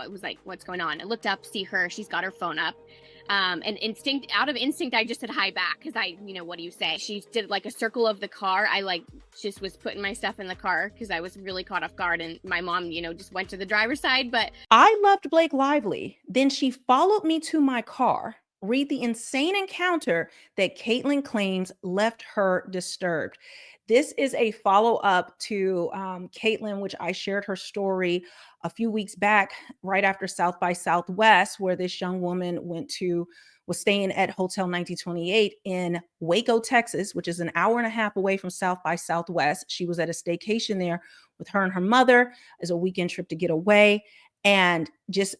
I was like, what's going on? I looked up, see her. She's got her phone up. And out of instinct, I just said hi back because what do you say? She did like a circle of the car. I like just was putting my stuff in the car because I was really caught off guard. And my mom, just went to the driver's side. But I loved Blake Lively. Then she followed me to my car. Read the insane encounter that Caitlin claims left her disturbed. This is a follow up to Caitlin, which I shared her story a few weeks back, right after South by Southwest, where this young woman was staying at Hotel 1928 in Waco, Texas, which is an hour and a half away from South by Southwest. She was at a staycation there with her and her mother as a weekend trip to get away. And just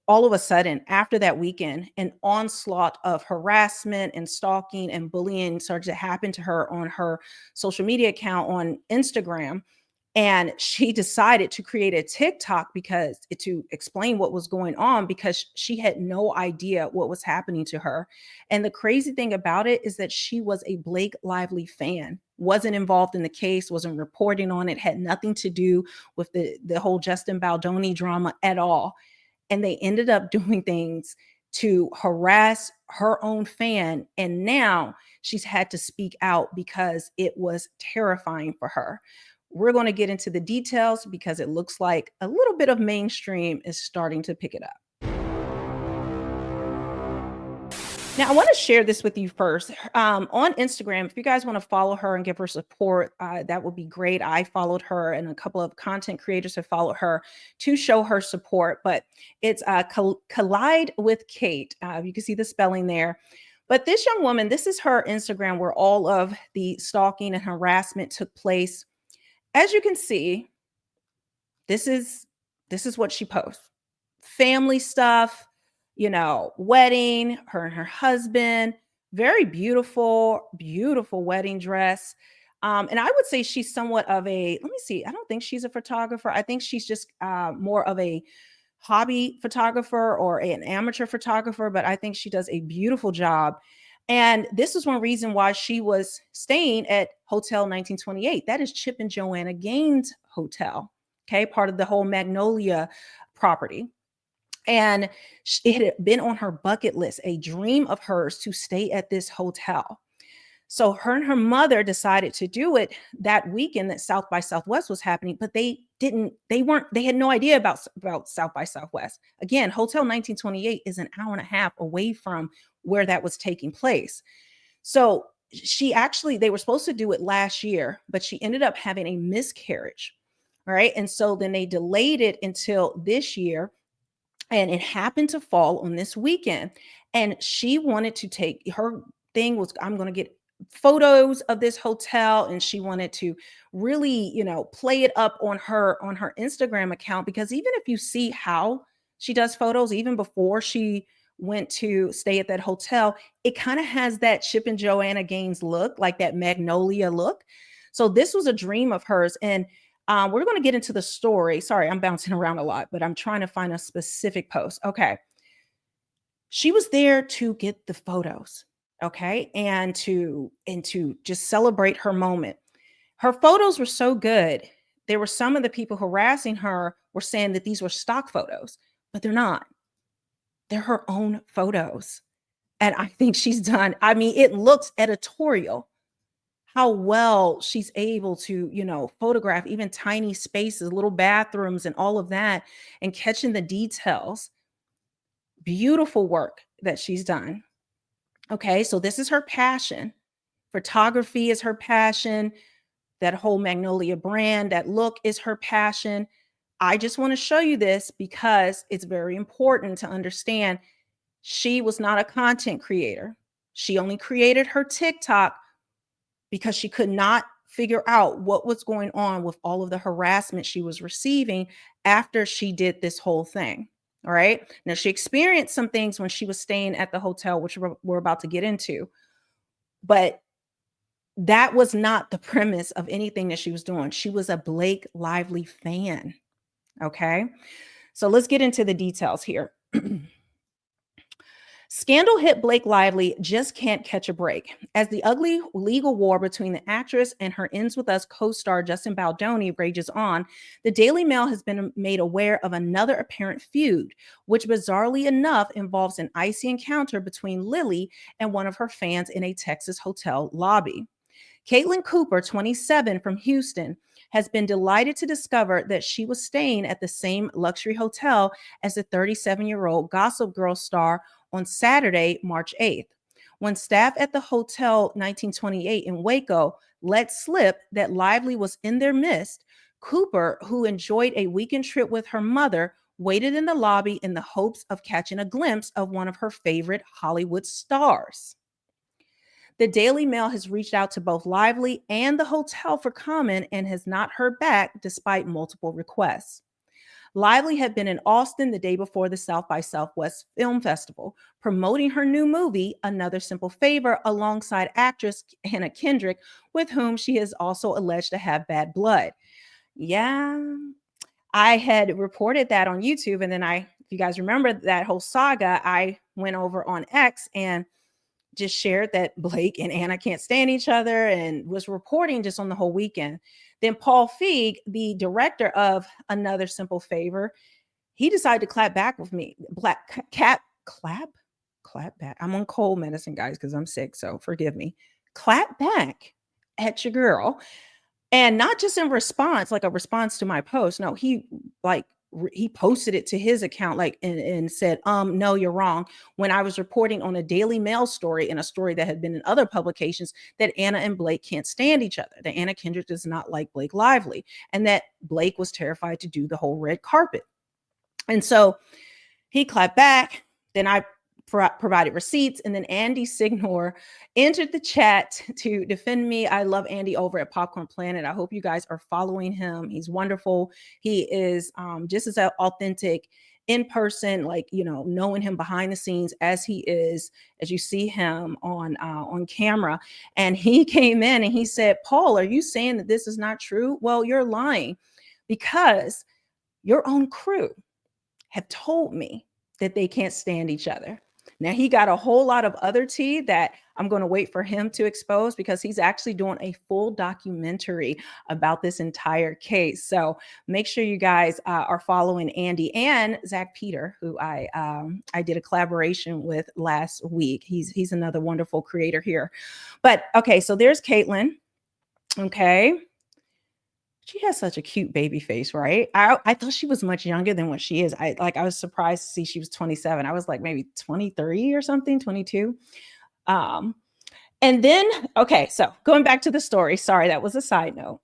all of a sudden, after that weekend, an onslaught of harassment and stalking and bullying started to happen to her on her social media account on Instagram. And she decided to create a TikTok to explain what was going on, because she had no idea what was happening to her. And the crazy thing about it is that she was a Blake Lively fan, wasn't involved in the case, wasn't reporting on it, had nothing to do with the whole Justin Baldoni drama at all. And they ended up doing things to harass her own fan. And now she's had to speak out because it was terrifying for her. We're going to get into the details because it looks like a little bit of mainstream is starting to pick it up. Now, I want to share this with you first. On Instagram, if you guys want to follow her and give her support, that would be great. I followed her, and a couple of content creators have followed her to show her support. But it's Collide with Kait. You can see the spelling there. But this young woman, this is her Instagram where all of the stalking and harassment took place. As you can see, this is what she posts. Family stuff, wedding, her and her husband, very beautiful, beautiful wedding dress. And I would say she's somewhat of let me see, I don't think she's a photographer. I think she's just more of a hobby photographer or an amateur photographer, but I think she does a beautiful job. And this is one reason why she was staying at Hotel 1928. That is Chip and Joanna Gaines Hotel, okay, part of the whole Magnolia property. And it had been on her bucket list, a dream of hers to stay at this hotel. So her and her mother decided to do it that weekend that South by Southwest was happening, but they had no idea about South by Southwest. Again, Hotel 1928 is an hour and a half away from where that was taking place. So they were supposed to do it last year, but she ended up having a miscarriage. All right. And so then they delayed it until this year. And it happened to fall on this weekend. And she wanted to her thing was, I'm going to get photos of this hotel. And she wanted to really, play it up on her Instagram account, because even if you see how she does photos, even before she went to stay at that hotel, it kind of has that Chip and Joanna Gaines look, like that Magnolia look. So this was a dream of hers. And we're going to get into the story. Sorry, I'm bouncing around a lot, but I'm trying to find a specific post. Okay. She was there to get the photos. Okay. And to just celebrate her moment. Her photos were so good. There were some of the people harassing her were saying that these were stock photos, but they're not. They're her own photos. And I think she's done. I mean, it looks editorial how well she's able to, photograph even tiny spaces, little bathrooms and all of that, and catching the details. Beautiful work that she's done. Okay, so this is her passion. Photography is her passion. That whole Magnolia brand, that look is her passion. I just want to show you this because it's very important to understand she was not a content creator. She only created her TikTok because she could not figure out what was going on with all of the harassment she was receiving after she did this whole thing. All right. Now, she experienced some things when she was staying at the hotel, which we're about to get into. But that was not the premise of anything that she was doing. She was a Blake Lively fan. Okay. So let's get into the details here. Scandal hit Blake Lively just can't catch a break. As the ugly legal war between the actress and her Ends With Us co-star Justin Baldoni rages on, the Daily Mail has been made aware of another apparent feud, which bizarrely enough involves an icy encounter between Lily and one of her fans in a Texas hotel lobby. Caitlin Cooper, 27, from Houston, has been delighted to discover that she was staying at the same luxury hotel as the 37-year-old Gossip Girl star on Saturday, March 8th. When staff at the Hotel 1928 in Waco let slip that Lively was in their midst, Cooper, who enjoyed a weekend trip with her mother, waited in the lobby in the hopes of catching a glimpse of one of her favorite Hollywood stars. The Daily Mail has reached out to both Lively and the hotel for comment and has not heard back despite multiple requests. Lively had been in Austin the day before the South by Southwest Film Festival, promoting her new movie, Another Simple Favor, alongside actress Hannah Kendrick, with whom she is also alleged to have bad blood. Yeah, I had reported that on YouTube, and then if you guys remember that whole saga, I went over on X and just shared that Blake and Anna can't stand each other and was reporting just on the whole weekend. Then Paul Feig, the director of Another Simple Favor, he decided to clap back with me. Clap back. I'm on cold medicine, guys, because I'm sick, so forgive me. Clap back at your girl. And not just in response, like a response to my post. No, he posted it to his account, and said, no, you're wrong. When I was reporting on a Daily Mail story and a story that had been in other publications that Anna and Blake can't stand each other, that Anna Kendrick does not like Blake Lively, and that Blake was terrified to do the whole red carpet. And so he clapped back. Then I provided receipts, and then Andy Signor entered the chat to defend me. I love Andy over at Popcorn Planet. I hope you guys are following him. He's wonderful. He is just as authentic in person, knowing him behind the scenes as he is, as you see him on camera. And he came in and he said, Paul, are you saying that this is not true? Well, you're lying, because your own crew have told me that they can't stand each other. Now, he got a whole lot of other tea that I'm going to wait for him to expose, because he's actually doing a full documentary about this entire case. So make sure you guys are following Andy and Zach Peter, who I did a collaboration with last week. He's another wonderful creator here. But okay, so there's Caitlin. Okay. She has such a cute baby face, right? I thought she was much younger than what she is. I was surprised to see she was 27. I was like maybe 23 or something, 22. And then, okay, so going back to the story. Sorry, that was a side note.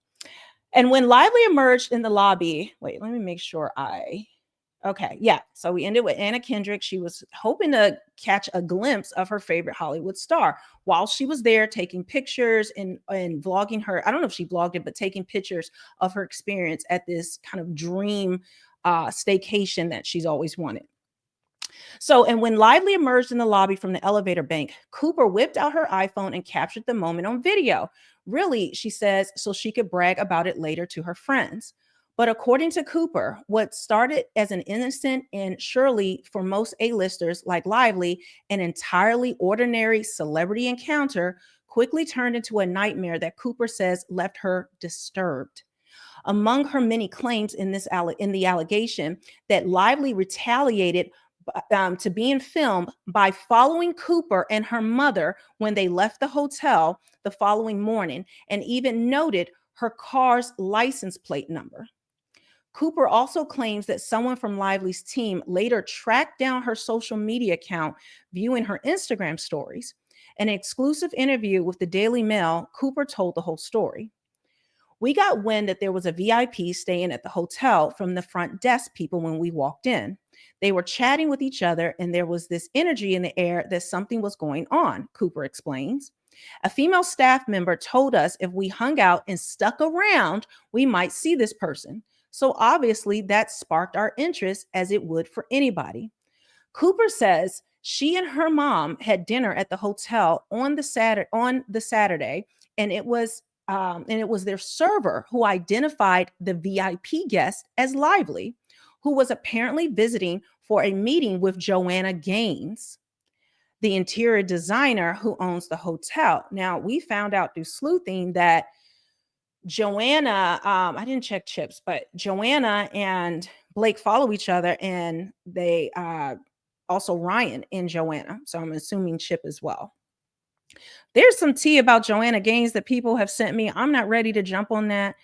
And when Lively emerged in the lobby, wait, let me make sure okay, yeah. So we ended with Anna Kendrick. She was hoping to catch a glimpse of her favorite Hollywood star while she was there taking pictures and vlogging her. I don't know if she vlogged it, but taking pictures of her experience at this kind of dream staycation that she's always wanted. So, and when Lively emerged in the lobby from the elevator bank, Cooper whipped out her iPhone and captured the moment on video. Really, she says, so she could brag about it later to her friends. But according to Cooper, what started as an innocent and surely for most A-listers like Lively, an entirely ordinary celebrity encounter, quickly turned into a nightmare that Cooper says left her disturbed. Among her many claims in the allegation that Lively retaliated to being filmed by following Cooper and her mother when they left the hotel the following morning, and even noted her car's license plate number. Cooper also claims that someone from Lively's team later tracked down her social media account, viewing her Instagram stories. In an exclusive interview with the Daily Mail, Cooper told the whole story. We got wind that there was a VIP staying at the hotel from the front desk people when we walked in. They were chatting with each other, and there was this energy in the air that something was going on, Cooper explains. A female staff member told us if we hung out and stuck around, we might see this person. So obviously that sparked our interest, as it would for anybody. Cooper says she and her mom had dinner at the hotel on the Saturday, and it was their server who identified the VIP guest as Lively, who was apparently visiting for a meeting with Joanna Gaines. the interior designer who owns the hotel. Now, we found out through sleuthing that Joanna, I didn't check Chips, but Joanna and Blake follow each other, and they also Ryan and Joanna. So I'm assuming Chip as well. There's some tea about Joanna Gaines that people have sent me. I'm not ready to jump on that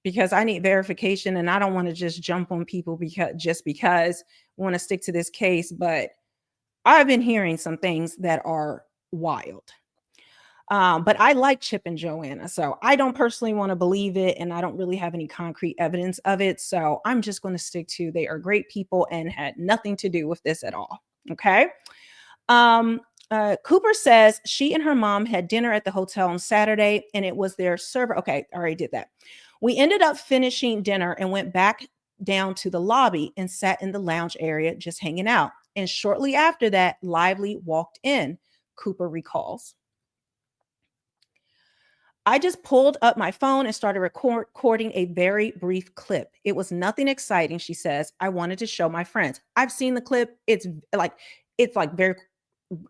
because I need verification, and I don't want to just jump on people because I want to stick to this case. But I've been hearing some things that are wild. But I like Chip and Joanna, so I don't personally want to believe it, and I don't really have any concrete evidence of it. So I'm just going to stick to they are great people and had nothing to do with this at all. Okay. Um, Cooper says she and her mom had dinner at the hotel on Saturday, and it was their server. Okay, I already did that. We ended up finishing dinner and went back down to the lobby and sat in the lounge area just hanging out. And shortly after that, Lively walked in, Cooper recalls. I just pulled up my phone and started recording a very brief clip. It was nothing exciting, she says. I wanted to show my friends. I've seen the clip. It's like very,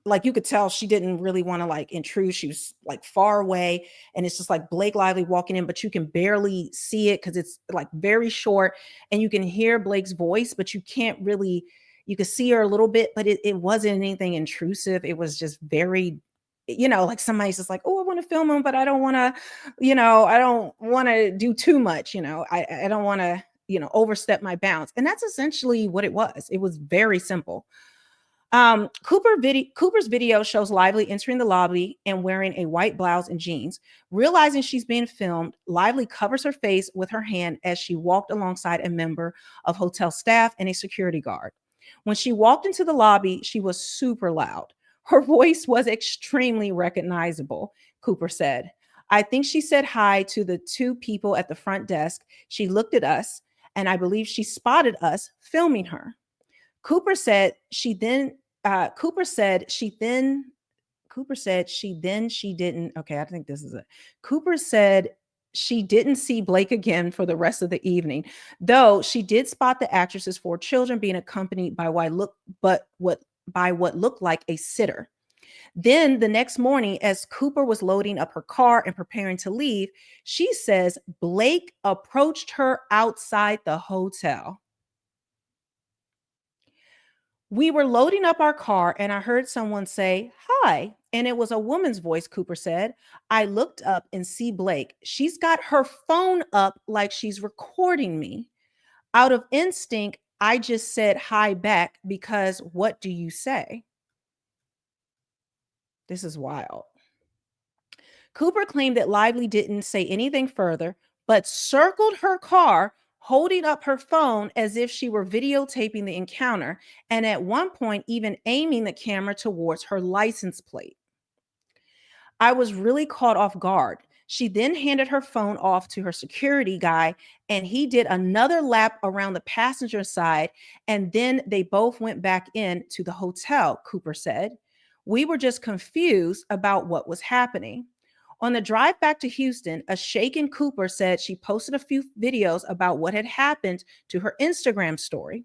like, you could tell she didn't really want to like intrude. She was like far away, and it's just like Blake Lively walking in, but you can barely see it because it's like very short, and you can hear Blake's voice, but you can't really, you could see her a little bit, but it wasn't anything intrusive. It was just very, like somebody's just like, oh, I want to film him, but I don't want to, I don't want to do too much. I don't want to, overstep my bounds. And that's essentially what it was. It was very simple. Cooper's video shows Lively entering the lobby and wearing a white blouse and jeans. Realizing she's being filmed, Lively covers her face with her hand as she walked alongside a member of hotel staff and a security guard. When she walked into the lobby, she was super loud. Her voice was extremely recognizable, Cooper said. I think she said hi to the two people at the front desk. She looked at us, and I believe she spotted us filming her. Cooper said she didn't. Okay, I think this is it. Cooper said she didn't see Blake again for the rest of the evening, though she did spot the actress's four children being accompanied by what looked like a sitter. Then the next morning, as Cooper was loading up her car and preparing to leave, she says Blake approached her outside the hotel. We were loading up our car and I heard someone say, hi. And it was a woman's voice, Cooper said. I looked up and see Blake. She's got her phone up like she's recording me. Out of instinct, I just said hi back because what do you say? This is wild. Cooper claimed that Lively didn't say anything further, but circled her car, holding up her phone as if she were videotaping the encounter, and at one point even aiming the camera towards her license plate. I was really caught off guard. She then handed her phone off to her security guy, and he did another lap around the passenger side, and then they both went back in to the hotel, Cooper said. We were just confused about what was happening. On the drive back to Houston, a shaken Cooper said she posted a few videos about what had happened to her Instagram story.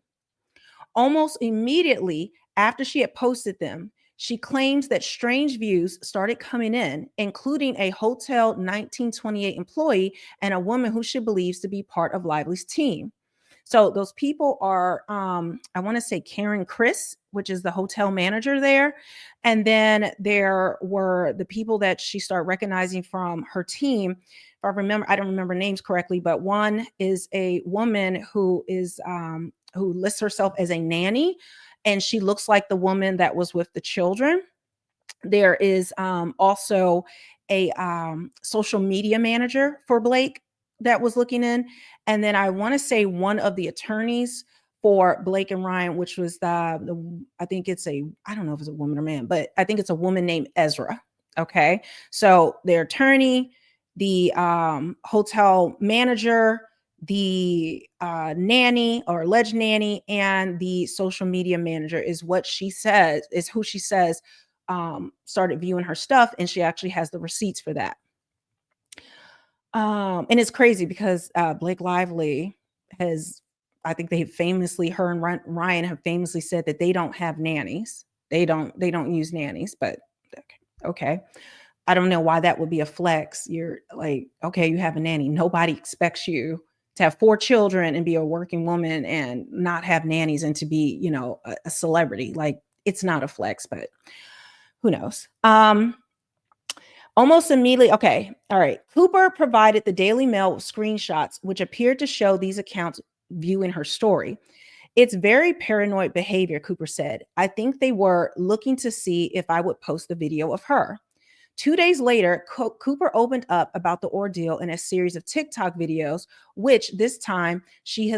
Almost immediately after she had posted them, she claims that strange views started coming in, including a Hotel 1928 employee and a woman who she believes to be part of Lively's team. So those people are, I want to say Karen Chris, which is the hotel manager there. And then there were the people that she started recognizing from her team. If I remember, I don't remember names correctly, but one is a woman who lists herself as a nanny, and she looks like the woman that was with the children. There is also a social media manager for Blake that was looking in. And then I want to say one of the attorneys for Blake and Ryan, which was I think it's I don't know if it's a woman or man, but I think it's a woman named Ezra. Okay. So their attorney, the hotel manager, the nanny or alleged nanny, and the social media manager is who she says started viewing her stuff, and she actually has the receipts for that. And it's crazy because Blake Lively I think her and Ryan have famously said that they don't have nannies. they don't use nannies, but okay. I don't know why that would be a flex. You're like, okay, you have a nanny. Nobody expects you to have 4 children and be a working woman and not have nannies and to be, a celebrity. Like, it's not a flex, but who knows? Almost immediately, okay, all right. Cooper provided the Daily Mail with screenshots, which appeared to show these accounts viewing her story. It's very paranoid behavior, Cooper said. I think they were looking to see if I would post the video of her. 2 days later, Cooper opened up about the ordeal in a series of TikTok videos, which this time she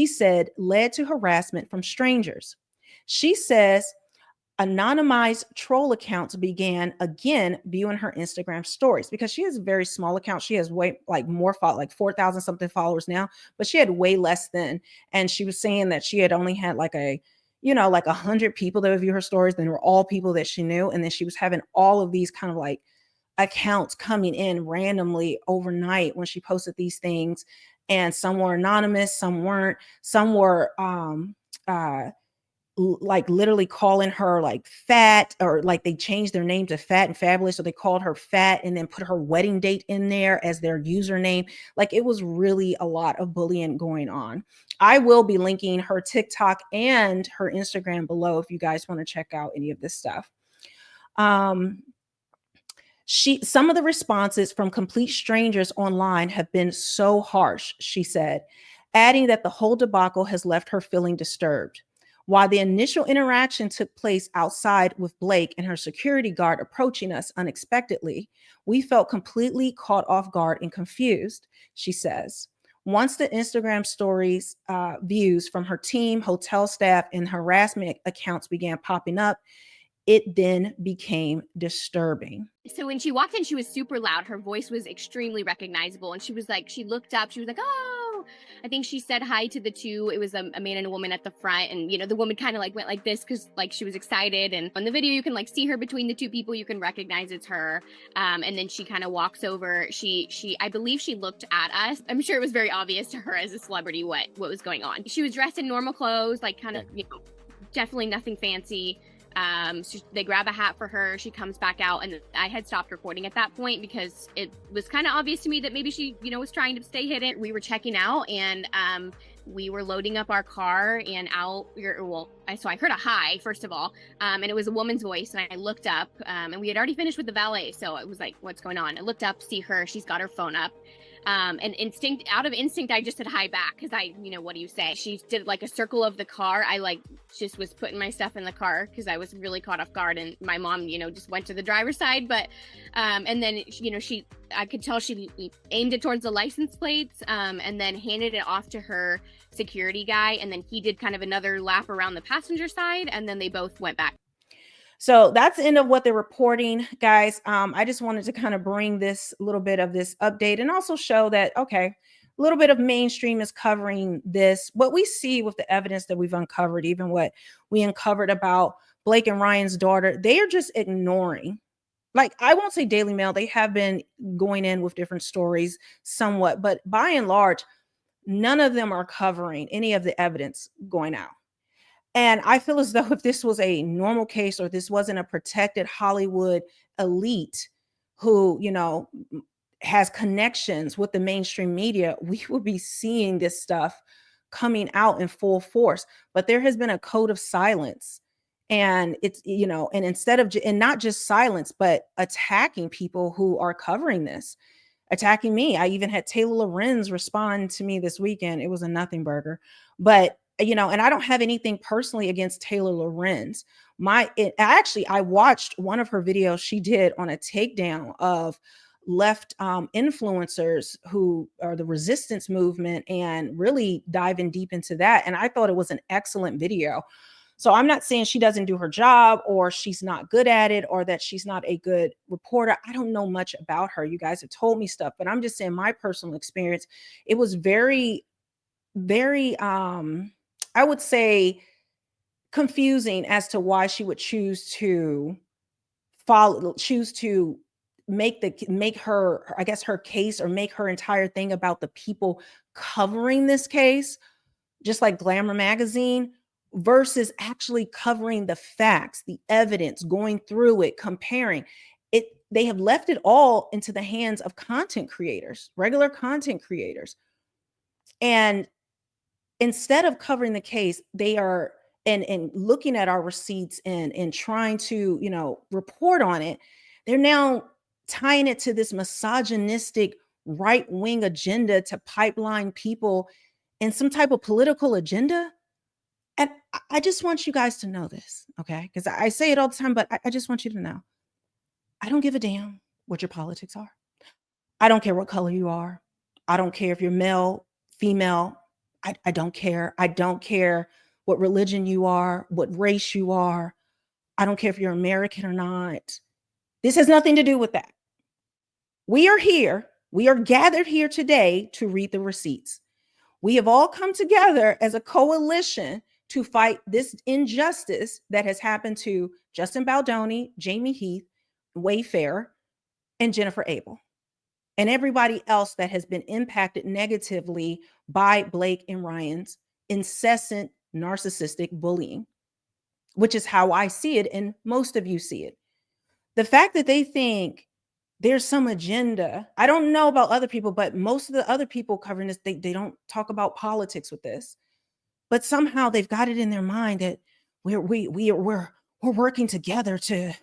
said led to harassment from strangers. She says anonymized troll accounts began again viewing her Instagram stories because she has a very small account. She has way more like 4,000 something followers now, but she had way less then. And she was saying that she had only had like 100 people that would view her stories. Then were all people that she knew. And then she was having all of these kind of like accounts coming in randomly overnight when she posted these things. And some were anonymous, some weren't, some were, like literally calling her like fat, or like they changed their name to Fat and Fabulous, so they called her fat and then put her wedding date in there as their username. Like, it was really a lot of bullying going on. I will be linking her TikTok and her Instagram below if you guys want to check out any of this stuff. Some of the responses from complete strangers online have been so harsh, she said, adding that the whole debacle has left her feeling disturbed. While the initial interaction took place outside with Blake and her security guard approaching us unexpectedly, we felt completely caught off guard and confused, she says. Once the Instagram stories views from her team, hotel staff, and harassment accounts began popping up, it then became disturbing. So when she walked in, she was super loud. Her voice was extremely recognizable. And she was like, she looked up, she was like, oh, I think she said hi to the two. It was a man and a woman at the front. And, the woman kind of like went like this because like she was excited. And on the video, you can like see her between the two people. You can recognize it's her. And then she kind of walks over. I believe she looked at us. I'm sure it was very obvious to her as a celebrity what was going on. She was dressed in normal clothes, like kind of, definitely nothing fancy. So they grab a hat for her. She comes back out, and I had stopped recording at that point because it was kind of obvious to me that maybe she, was trying to stay hidden. We were checking out, and we were loading up our car and out. So I heard a hi, first of all, and it was a woman's voice, and I looked up, and we had already finished with the valet, so it was like, what's going on? I looked up, see her. She's got her phone up. And out of instinct, I just said hi back because what do you say? She did like a circle of the car. I just was putting my stuff in the car because I was really caught off guard, and my mom, just went to the driver's side. But, and then, I could tell she aimed it towards the license plates, and then handed it off to her security guy. And then he did kind of another lap around the passenger side, and then they both went back. So that's the end of what they're reporting, guys. I just wanted to kind of bring this little bit of this update and also show that, okay, a little bit of mainstream is covering this. What we see with the evidence that we've uncovered, even what we uncovered about Blake and Ryan's daughter, they are just ignoring. Like, I won't say Daily Mail. They have been going in with different stories somewhat, but by and large, none of them are covering any of the evidence going out. And I feel as though if this was a normal case, or this wasn't a protected Hollywood elite who, has connections with the mainstream media, we would be seeing this stuff coming out in full force. But there has been a code of silence. And it's, and instead of, and not just silence, but attacking people who are covering this, attacking me. I even had Taylor Lorenz respond to me this weekend. It was a nothing burger. But and I don't have anything personally against Taylor Lorenz. I watched one of her videos she did on a takedown of left influencers who are the resistance movement, and really diving deep into that. And I thought it was an excellent video. So I'm not saying she doesn't do her job, or she's not good at it, or that she's not a good reporter. I don't know much about her. You guys have told me stuff, but I'm just saying my personal experience. It was very, very, I would say, confusing as to why she would choose to make her, I guess, her case, or make her entire thing about the people covering this case, just like Glamour magazine, versus actually covering the facts, the evidence, going through it, comparing it. They have left it all into the hands of content creators, regular content creators. And instead of covering the case, they are and looking at our receipts and trying to, report on it. They're now tying it to this misogynistic right-wing agenda to pipeline people in some type of political agenda. And I just want you guys to know this, okay? Because I say it all the time, but I just want you to know, I don't give a damn what your politics are. I don't care what color you are. I don't care if you're male, female. I don't care. I don't care what religion you are, what race you are. I don't care if you're American or not. This has nothing to do with that. We are here. We are gathered here today to read the receipts. We have all come together as a coalition to fight this injustice that has happened to Justin Baldoni, Jamie Heath, Wayfair, and Jennifer Abel, and everybody else that has been impacted negatively by Blake and Ryan's incessant narcissistic bullying, which is how I see it, and most of you see it. The fact that they think there's some agenda, I don't know about other people, but most of the other people covering this, they don't talk about politics with this. But somehow they've got it in their mind that we're working together to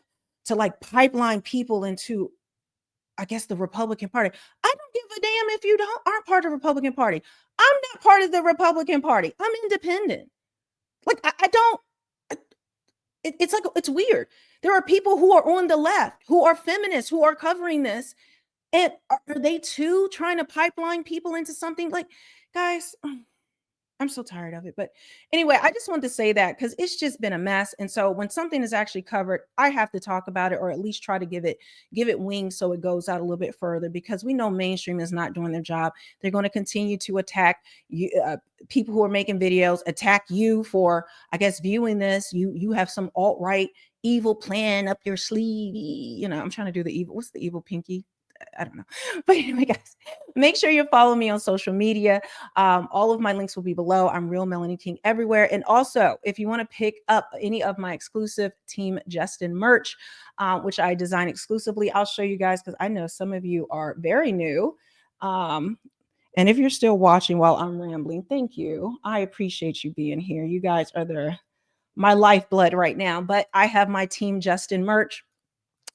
like pipeline people into, I guess, the Republican Party. I don't give a damn if you aren't part of the Republican Party. I'm not part of the Republican Party. I'm independent. Like I don't. It's like, it's weird. There are people who are on the left, who are feminists, who are covering this, and are they too trying to pipeline people into something? Like, guys, I'm so tired of it. But anyway, I just wanted to say that because it's just been a mess. And so when something is actually covered, I have to talk about it, or at least try to give it wings so it goes out a little bit further, because we know mainstream is not doing their job. They're going to continue to attack you, people who are making videos, attack you for, I guess, viewing this. You have some alt-right evil plan up your sleeve. I'm trying to do the evil. What's the evil pinky? I don't know. But anyway, guys, make sure you follow me on social media. All of my links will be below. I'm Real Melanie King everywhere. And also, if you want to pick up any of my exclusive Team Justin merch, which I design exclusively, I'll show you guys, because I know some of you are very new. And if you're still watching while I'm rambling, thank you. I appreciate you being here. You guys are my lifeblood right now. But I have my Team Justin merch.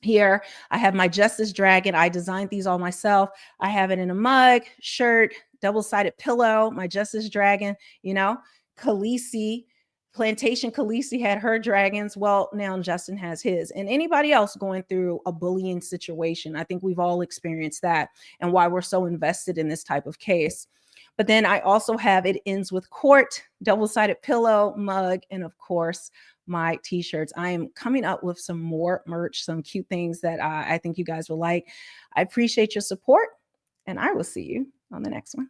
Here, I have my Justice Dragon. I designed these all myself. I have it in a mug, shirt, double-sided pillow, my Justice Dragon, Khaleesi, Plantation Khaleesi had her dragons. Well, now Justin has his. And anybody else going through a bullying situation, I think we've all experienced that, and why we're so invested in this type of case. But then I also have It Ends with Court, double-sided pillow, mug, and of course, my t-shirts. I am coming up with some more merch, some cute things that I think you guys will like. I appreciate your support, and I will see you on the next one.